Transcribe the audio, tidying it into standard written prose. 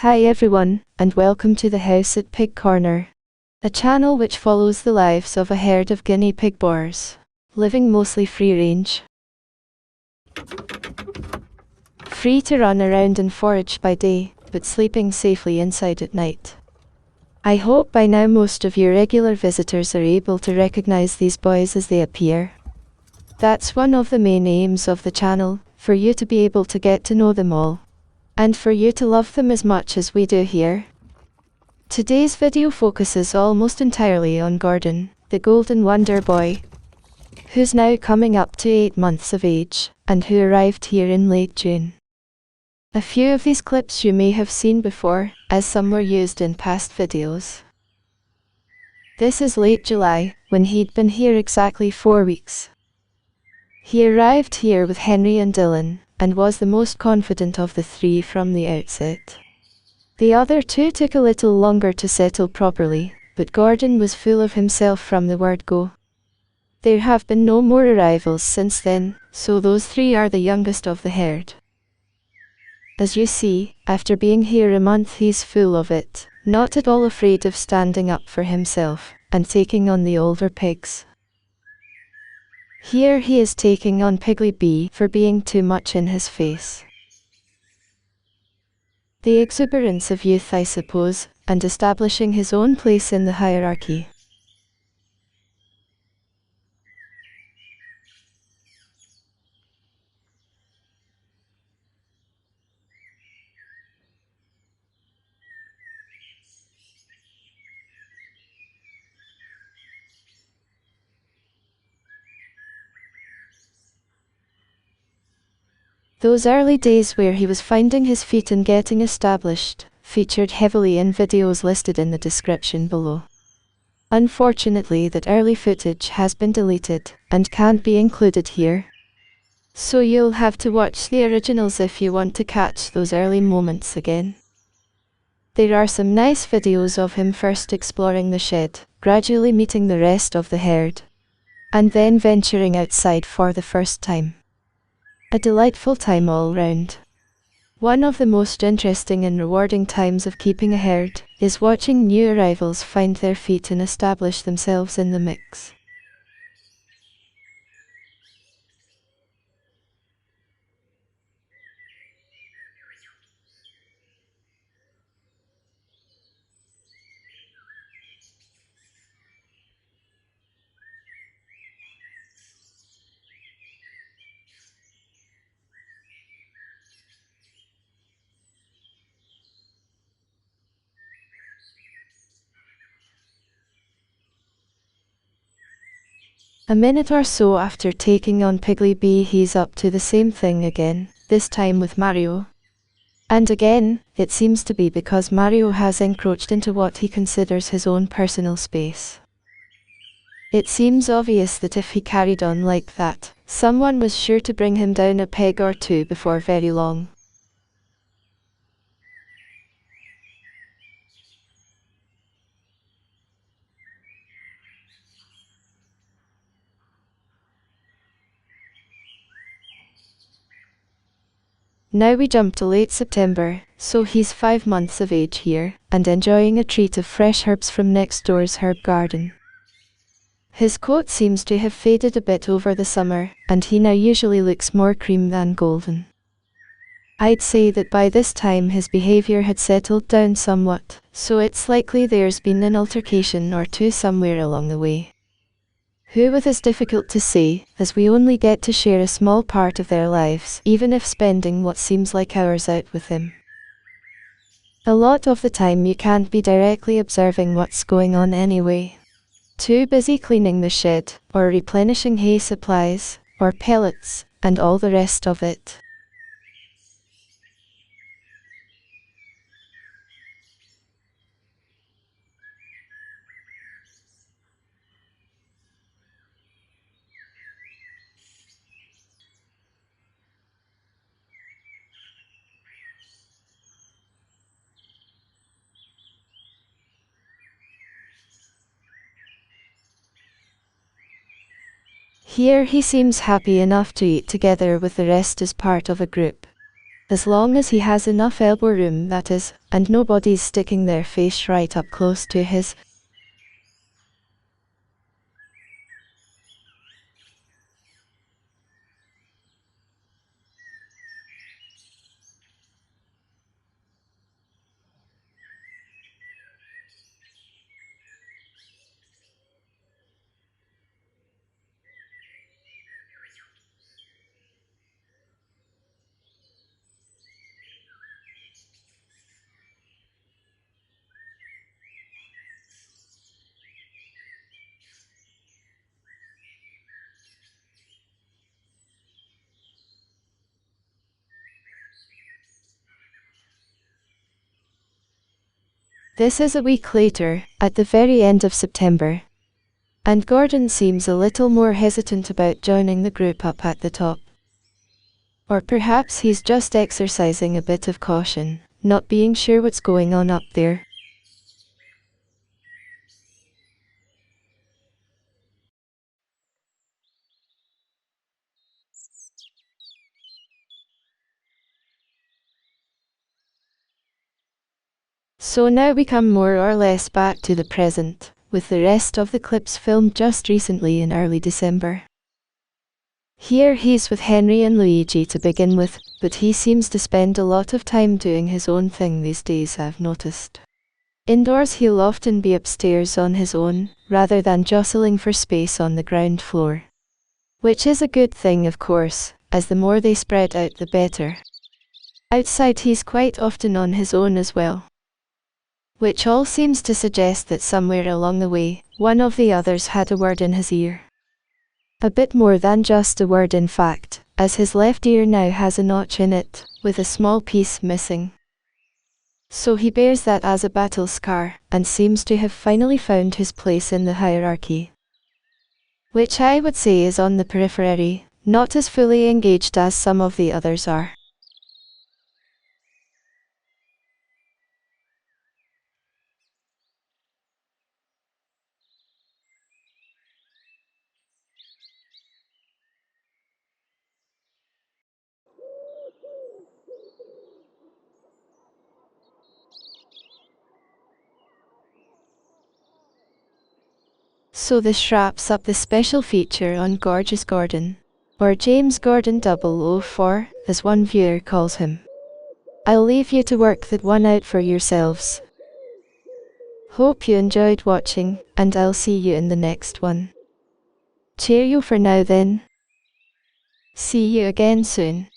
Hi everyone, and welcome to the House at Pig Corner, a channel which follows the lives of a herd of Guinea pig boars, living mostly free range. Free to run around and forage by day, but sleeping safely inside at night. I hope by now most of you regular visitors are able to recognize these boys as they appear. That's one of the main aims of the channel, for you to be able to get to know them all, and for you to love them as much as we do here. Today's video focuses almost entirely on Gordon, the Golden Wonder Boy, who's now coming up to 8 months of age, and who arrived here in late June. A few of these clips you may have seen before, as some were used in past videos. This is late July, when he'd been here exactly 4 weeks. He arrived here with Henry and Dylan, and was the most confident of the three from the outset. The other two took a little longer to settle properly, but Gordon was full of himself from the word go. There have been no more arrivals since then, so those three are the youngest of the herd. As you see, after being here a month he's full of it, not at all afraid of standing up for himself, and taking on the older pigs. Here he is taking on Piggly B for being too much in his face. The exuberance of youth, I suppose, and establishing his own place in the hierarchy. Those early days where he was finding his feet and getting established, featured heavily in videos listed in the description below. Unfortunately, that early footage has been deleted, and can't be included here. So you'll have to watch the originals if you want to catch those early moments again. There are some nice videos of him first exploring the shed, gradually meeting the rest of the herd, and then venturing outside for the first time. A delightful time all round. One of the most interesting and rewarding times of keeping a herd is watching new arrivals find their feet and establish themselves in the mix. A minute or so after taking on Piggly B, he's up to the same thing again, this time with Mario. And again, it seems to be because Mario has encroached into what he considers his own personal space. It seems obvious that if he carried on like that, someone was sure to bring him down a peg or two before very long. Now we jump to late September, so he's 5 months of age here, and enjoying a treat of fresh herbs from next door's herb garden. His coat seems to have faded a bit over the summer, and he now usually looks more cream than golden. I'd say that by this time his behavior had settled down somewhat, so it's likely there's been an altercation or two somewhere along the way. Who with is difficult to say, as we only get to share a small part of their lives, even if spending what seems like hours out with him. A lot of the time you can't be directly observing what's going on anyway. Too busy cleaning the shed, or replenishing hay supplies, or pellets, and all the rest of it. Here he seems happy enough to eat together with the rest as part of a group. As long as he has enough elbow room, that is, and nobody's sticking their face right up close to his. This is a week later, at the very end of September. And Gordon seems a little more hesitant about joining the group up at the top. Or perhaps he's just exercising a bit of caution, not being sure what's going on up there. So now we come more or less back to the present, with the rest of the clips filmed just recently in early December. Here he's with Henry and Luigi to begin with, but he seems to spend a lot of time doing his own thing these days, I've noticed. Indoors he'll often be upstairs on his own, rather than jostling for space on the ground floor. Which is a good thing, of course, as the more they spread out the better. Outside he's quite often on his own as well. Which all seems to suggest that somewhere along the way, one of the others had a word in his ear. A bit more than just a word, in fact, as his left ear now has a notch in it, with a small piece missing. So he bears that as a battle scar, and seems to have finally found his place in the hierarchy. Which I would say is on the periphery, not as fully engaged as some of the others are. So this wraps up the special feature on Gorgeous Gordon, or James Gordon 004, as one viewer calls him. I'll leave you to work that one out for yourselves. Hope you enjoyed watching, and I'll see you in the next one. Cheerio for now then. See you again soon.